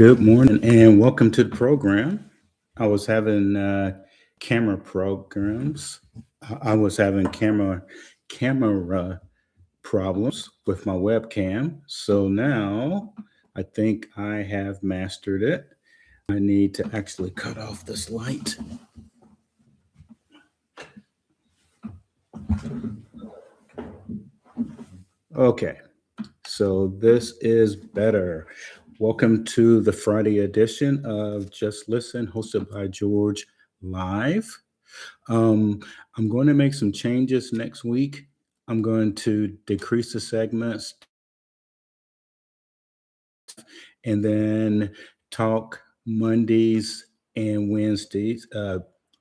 Good morning and welcome to the program. I was having camera programs. I was having camera problems with my webcam. So now I think I have mastered it. I need to actually cut off this light. Okay, so this is better. Welcome to the Friday edition of Just Listen, hosted by George Live. Um, I'm going to make some changes next week. I'm going to decrease the segments and then talk Mondays and Wednesdays,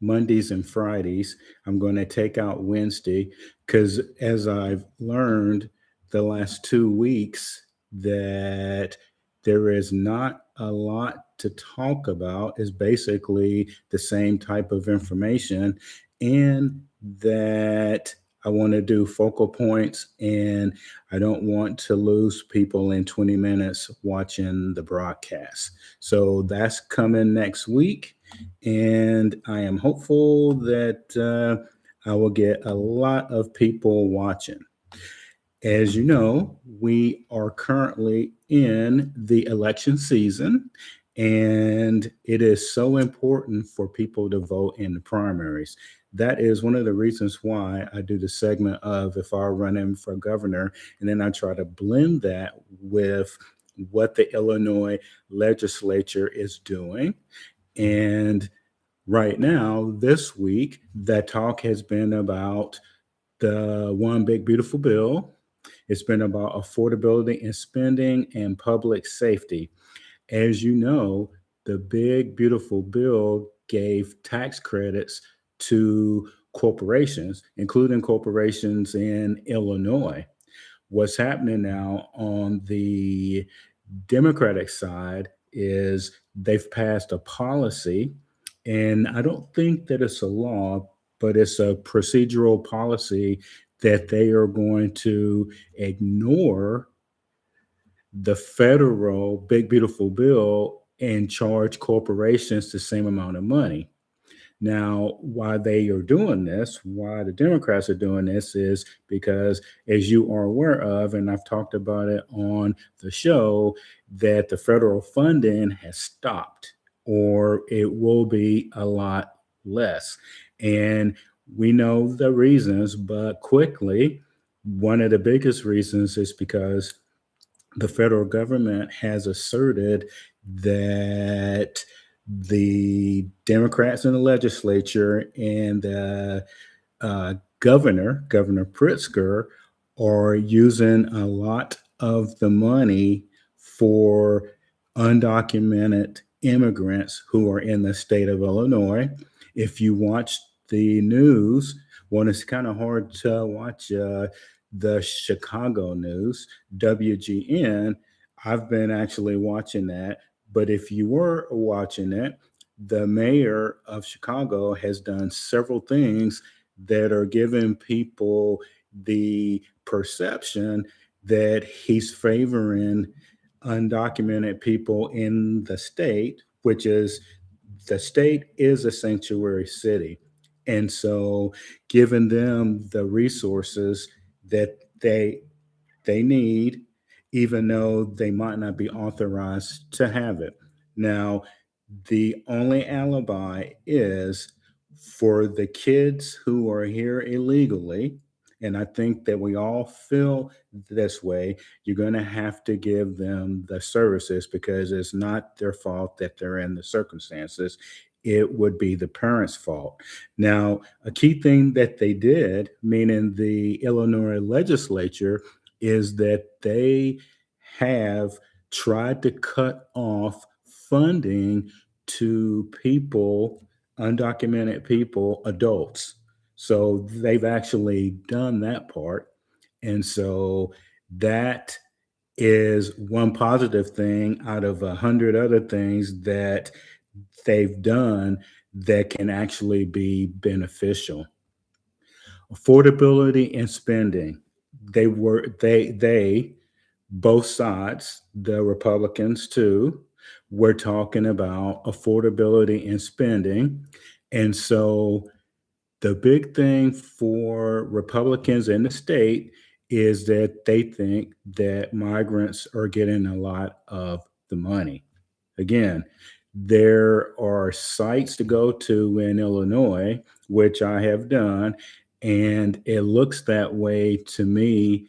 Mondays and Fridays. I'm going to take out Wednesday because, as I've learned the last 2 weeks, that there is not a lot to talk about. Is basically the same type of information, and that I want to do focal points, and I don't want to lose people in 20 minutes watching the broadcast. So that's coming next week. And I am hopeful that I will get a lot of people watching. As you know, we are currently in the election season, and it is so important for people to vote in the primaries. That is one of the reasons why I do the segment of if I run in for governor, and then I try to blend that with what the Illinois legislature is doing. And right now, this week, that talk has been about the One Big Beautiful Bill. It's been about affordability and spending and public safety. As you know, the big, beautiful bill gave tax credits to corporations, including corporations in Illinois. What's happening now on the Democratic side is they've passed a policy, and I don't think that it's a law, but it's a procedural policy that they are going to ignore the federal big beautiful bill and charge corporations the same amount of money. Now, why they are doing this, why the Democrats are doing this, is because, as you are aware of, and I've talked about it on the show, that the federal funding has stopped, or it will be a lot less. And we know the reasons, but quickly, one of the biggest reasons is because the federal government has asserted that the Democrats in the legislature and the Governor Pritzker, are using a lot of the money for undocumented immigrants who are in the state of Illinois. If you watch the news, well, it's kind of hard to watch the Chicago news, WGN. I've been actually watching that. But if you were watching it, the mayor of Chicago has done several things that are giving people the perception that he's favoring undocumented people in the state, which is the state is a sanctuary city. And so giving them the resources that they need, even though they might not be authorized to have it. Now, the only alibi is for the kids who are here illegally. And I think that we all feel this way. You're going to have to give them the services because it's not their fault that they're in the circumstances. It would be the parents' fault. Now, a key thing that they did, meaning the Illinois legislature, is that they have tried to cut off funding to people, undocumented people, adults. So they've actually done that part. And so that is one positive thing out of 100 other things that they've done that can actually be beneficial. Affordability and spending. They both sides, the Republicans too, We're talking about affordability and spending. And so the big thing for Republicans in the state is that they think that migrants are getting a lot of the money. Again, there are sites to go to in Illinois, which I have done, and it looks that way to me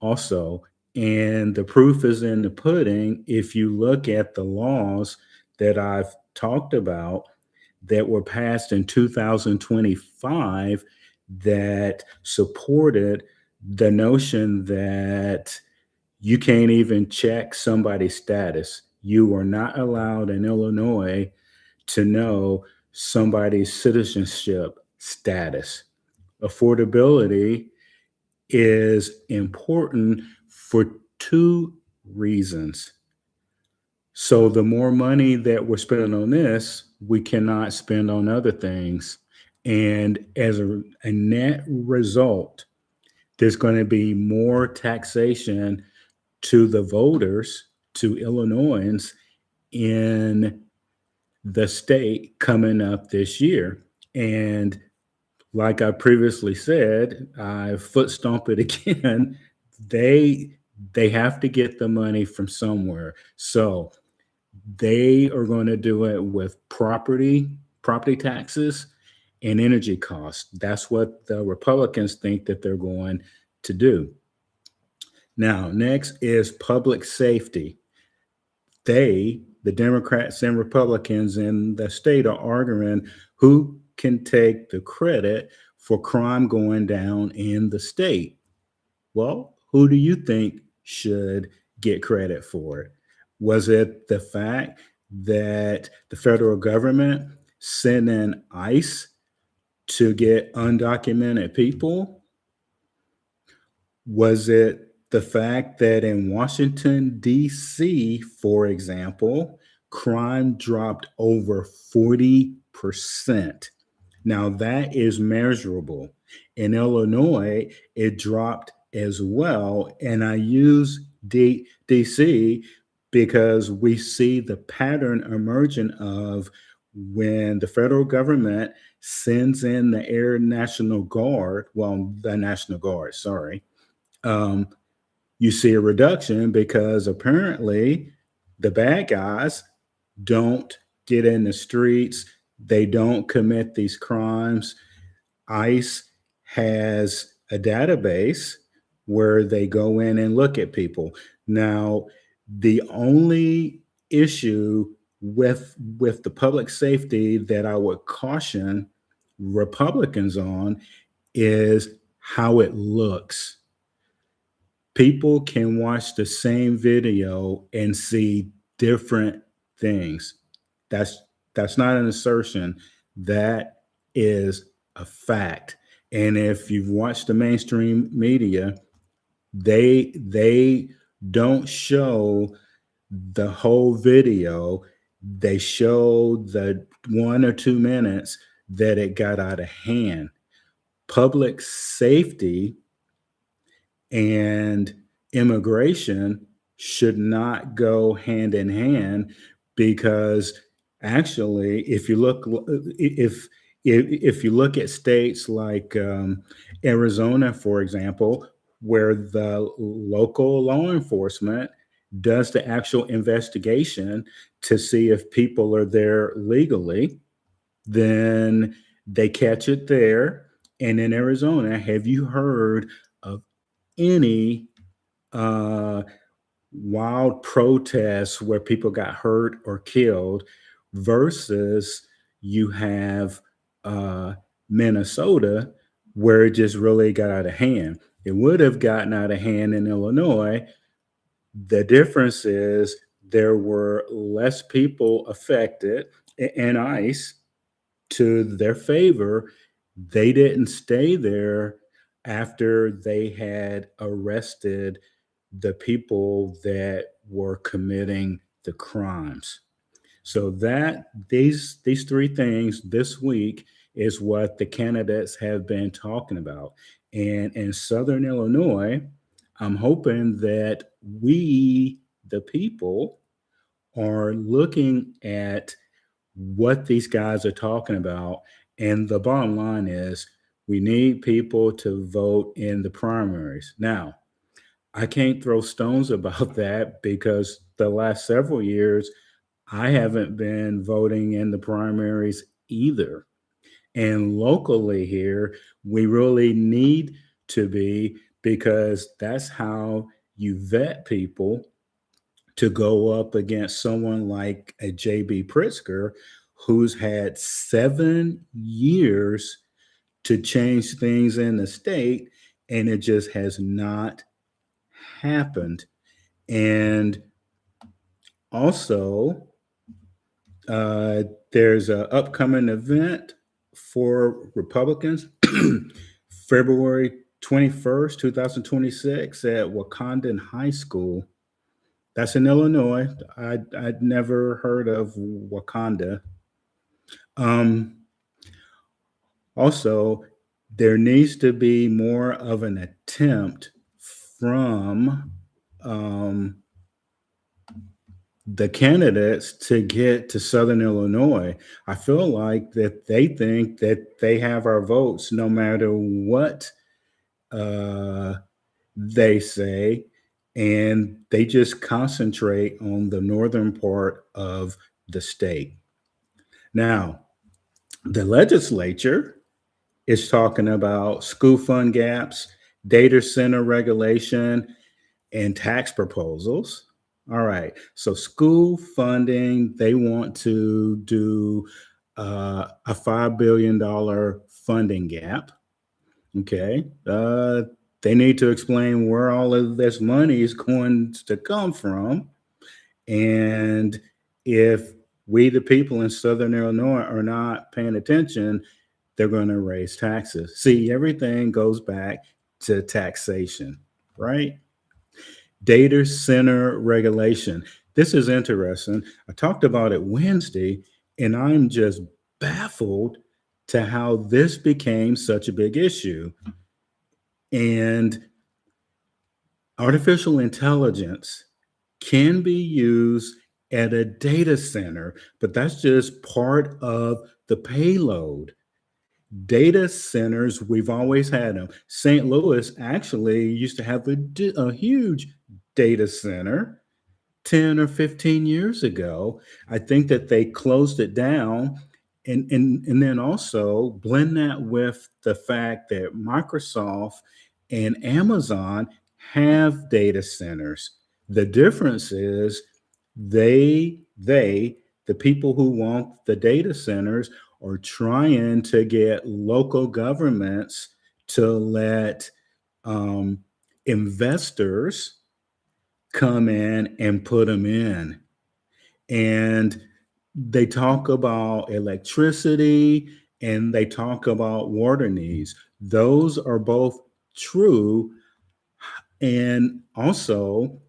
also. And the proof is in the pudding. If you look at the laws that I've talked about that were passed in 2025 that supported the notion that you can't even check somebody's status. You are not allowed in Illinois to know somebody's citizenship status. Affordability is important for two reasons. So the more money that we're spending on this, we cannot spend on other things. And as a net result, there's going to be more taxation to the voters, to Illinoisans in the state coming up this year. And like I previously said, I foot stomp it again. They they have to get the money from somewhere. So they are going to do it with property taxes and energy costs. That's what the Republicans think that they're going to do. Now, next is public safety. The Democrats and Republicans in the state are arguing who can take the credit for crime going down in the state. Well, who do you think should get credit for it? Was it the fact that the federal government sent in ICE to get undocumented people? Was it the fact that in Washington, D.C., for example, crime dropped over 40%? Now, that is measurable. In Illinois, it dropped as well. And I use DC because we see the pattern emerging of when the federal government sends in the Air National Guard, well, the National Guard, sorry, um, you see a reduction because apparently the bad guys don't get in the streets, they don't commit these crimes. ICE has a database where they go in and look at people. Now, the only issue with the public safety that I would caution Republicans on is how it looks. People can watch the same video and see different things. That's that's not an assertion. That is a fact. And if you've watched the mainstream media, they don't show the whole video. They show the 1 or 2 minutes that it got out of hand. Public safety and immigration should not go hand in hand because actually if you look at states like Arizona, for example, where the local law enforcement does the actual investigation to see if people are there legally, then they catch it there. And in Arizona, have you heard of any uh, wild protests where people got hurt or killed versus you have uh, Minnesota where it just really got out of hand? It would have gotten out of hand in Illinois. The difference is there were less people affected, and ICE, to their favor, they didn't stay there after they had arrested the people that were committing the crimes. So that these three things this week is what the candidates have been talking about. And in Southern Illinois, I'm hoping that we, the people, are looking at what these guys are talking about. And the bottom line is we need people to vote in the primaries. Now, I can't throw stones about that because the last several years, I haven't been voting in the primaries either. And locally here, we really need to be because that's how you vet people to go up against someone like a JB Pritzker, who's had 7 years to change things in the state, and it just has not happened. And also, uh, there's an upcoming event for Republicans, February 21st, 2026, at Wakandan High School. That's in Illinois. I'd never heard of Wakanda. Um, Also, there needs to be more of an attempt from um, the candidates to get to Southern Illinois. I feel like that they think that they have our votes no matter what uh, they say, and they just concentrate on the northern part of the state. Now, the legislature is talking about school fund gaps, data center regulation, and tax proposals. All right. So, school funding, they want to do a $5 billion funding gap. Okay. They need to explain where all of this money is going to come from. And if we, the people in Southern Illinois, are not paying attention, they're going to raise taxes. See, everything goes back to taxation, right? Data center regulation. This is interesting. I talked about it Wednesday, and I'm just baffled to how this became such a big issue. And artificial intelligence can be used at a data center, but that's just part of the payload. Data centers, we've always had them. St. Louis actually used to have a huge data center 10 or 15 years ago. I think that they closed it down. And then also blend that with the fact that Microsoft and Amazon have data centers. The difference is the people who want the data centers are trying to get local governments to let um, investors come in and put them in. And they talk about electricity and they talk about water needs. Those are both true. And also,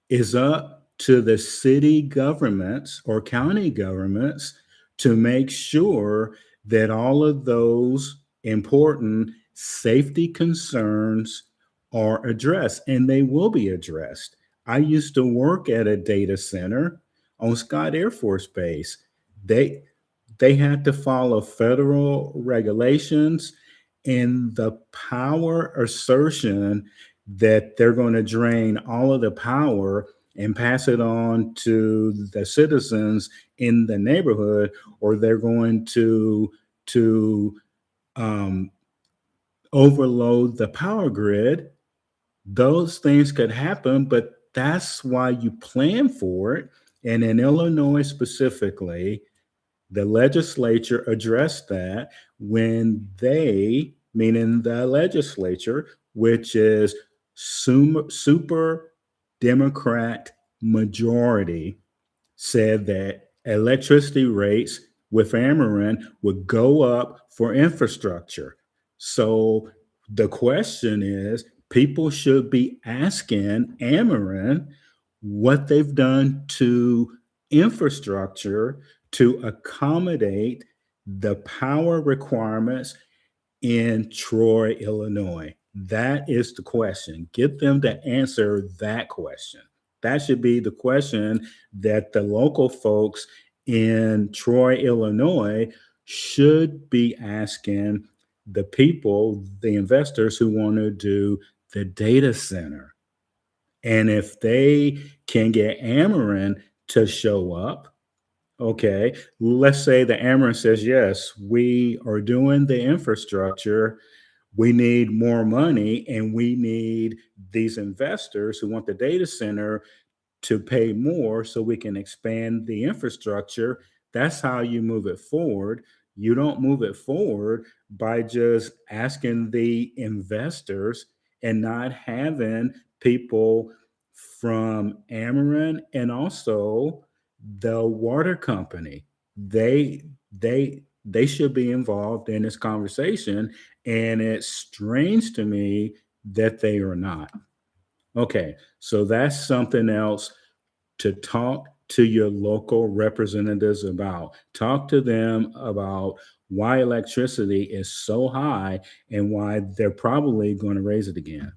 is up to the city governments or county governments to make sure that all of those important safety concerns are addressed, and they will be addressed. I used to work at a data center on Scott Air Force Base. They they had to follow federal regulations, and the power assertion that they're going to drain all of the power and pass it on to the citizens in the neighborhood, or they're going to um, overload the power grid. Those things could happen, but that's why you plan for it. And in Illinois specifically, the legislature addressed that when they, meaning the legislature, which is super Democrat majority, said that electricity rates with Ameren would go up for infrastructure. So the question is, people should be asking Ameren what they've done to infrastructure to accommodate the power requirements in Troy, Illinois. That is the question. Get them to answer that question. That should be the question that the local folks in Troy, Illinois should be asking the people, the investors who want to do the data center. And if they can get Ameren to show up, okay, let's say the Ameren says, yes, we are doing the infrastructure. We need more money and we need these investors who want the data center to pay more so we can expand the infrastructure. That's how you move it forward. You don't move it forward by just asking the investors and not having people from Ameren and also the water company. They they should be involved in this conversation, and it's strange to me that they are not. Okay, so that's something else to talk to your local representatives about. Talk to them about why electricity is so high and why they're probably going to raise it again.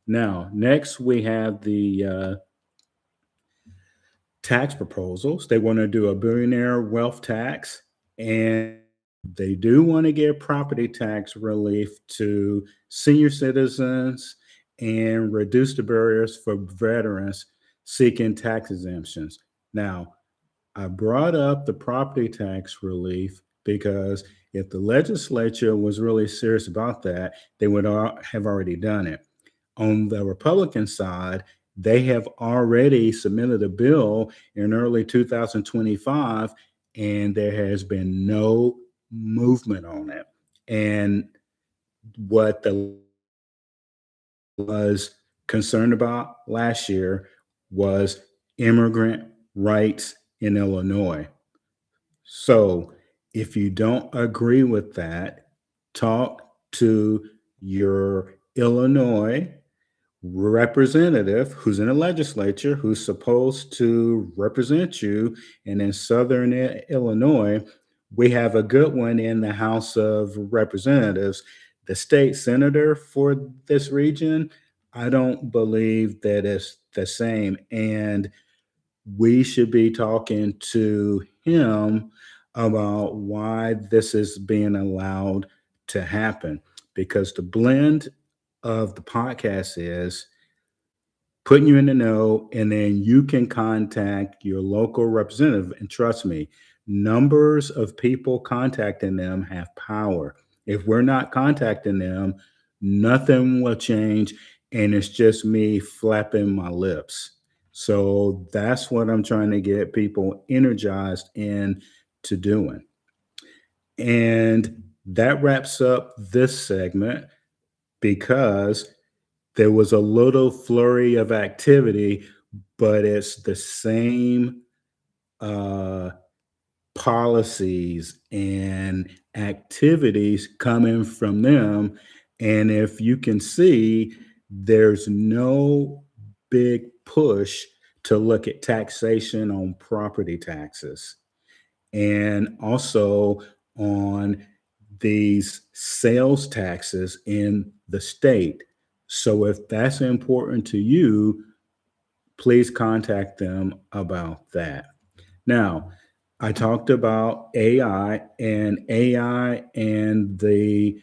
Now, next we have the tax proposals. They want to do a billionaire wealth tax, and they do want to give property tax relief to senior citizens and reduce the barriers for veterans seeking tax exemptions. Now, I brought up the property tax relief because if the legislature was really serious about that, they would have already done it. On the Republican side, they have already submitted a bill in early 2025, and there has been no movement on it. And what the was concerned about last year was immigrant rights in Illinois. So if you don't agree with that, talk to your Illinois representative who's in the legislature who's supposed to represent you. And in Southern Illinois, we have a good one in the House of Representatives. The state senator for this region, I don't believe that it's the same. And we should be talking to him about why this is being allowed to happen, because the blend of the podcast is putting you in the know, and then you can contact your local representative. And trust me, numbers of people contacting them have power. If we're not contacting them, nothing will change. And it's just me flapping my lips. So that's what I'm trying to get people energized into doing. And that wraps up this segment because there was a little flurry of activity, but it's the same policies and activities coming from them. And if you can see, there's no big push to look at taxation on property taxes and also on these sales taxes in the state. So if that's important to you, please contact them about that. Now, I talked about AI and the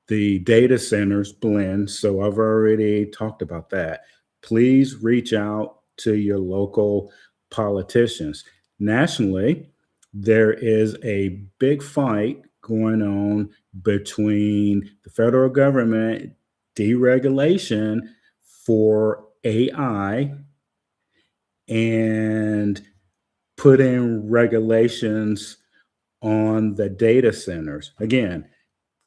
data centers blend. So I've already talked about that. Please reach out to your local politicians. Nationally, there is a big fight going on between the federal government deregulation for AI and put in regulations on the data centers. Again,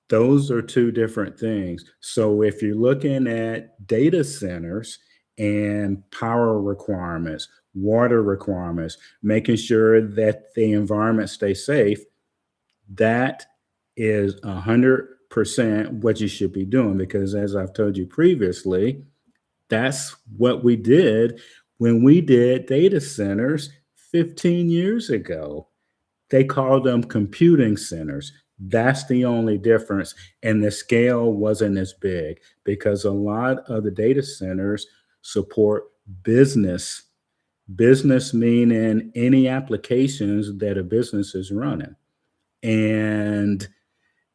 those are two different things. So if you're looking at data centers and power requirements, water requirements, making sure that the environment stays safe, that is 100% what you should be doing. Because as I've told you previously, that's what we did when we did data centers 15 years ago. They called them computing centers. That's the only difference. And the scale wasn't as big because a lot of the data centers support business Business meaning any applications that a business is running. And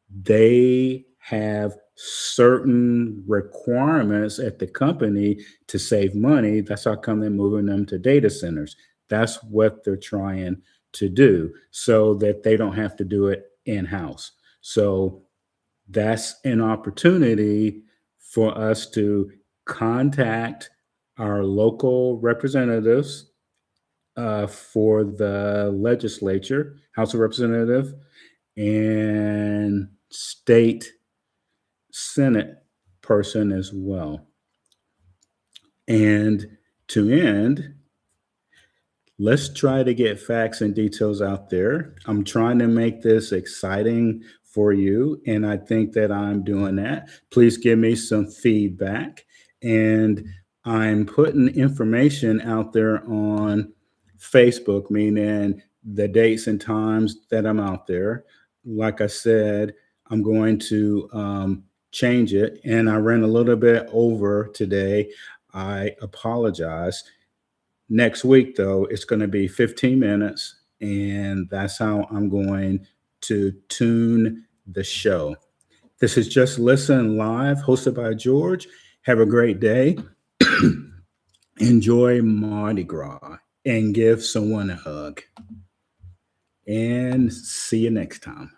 they have certain requirements at the company to save money. That's how come they're moving them to data centers. That's what they're trying to do so that they don't have to do it in-house. So that's an opportunity for us to contact our local representatives for the legislature, House of Representatives, and state Senate person as well. And to end, let's try to get facts and details out there. I'm trying to make this exciting for you, and I think that I'm doing that. Please give me some feedback. And I'm putting information out there on Facebook, meaning the dates and times that I'm out there. Like I said, I'm going to change it, and I ran a little bit over today. I apologize. Next week, though, it's going to be 15 minutes, and that's how I'm going to tune the show. This is Just Listen Live, hosted by George. Have a great day. Enjoy Mardi Gras and give someone a hug. And see you next time.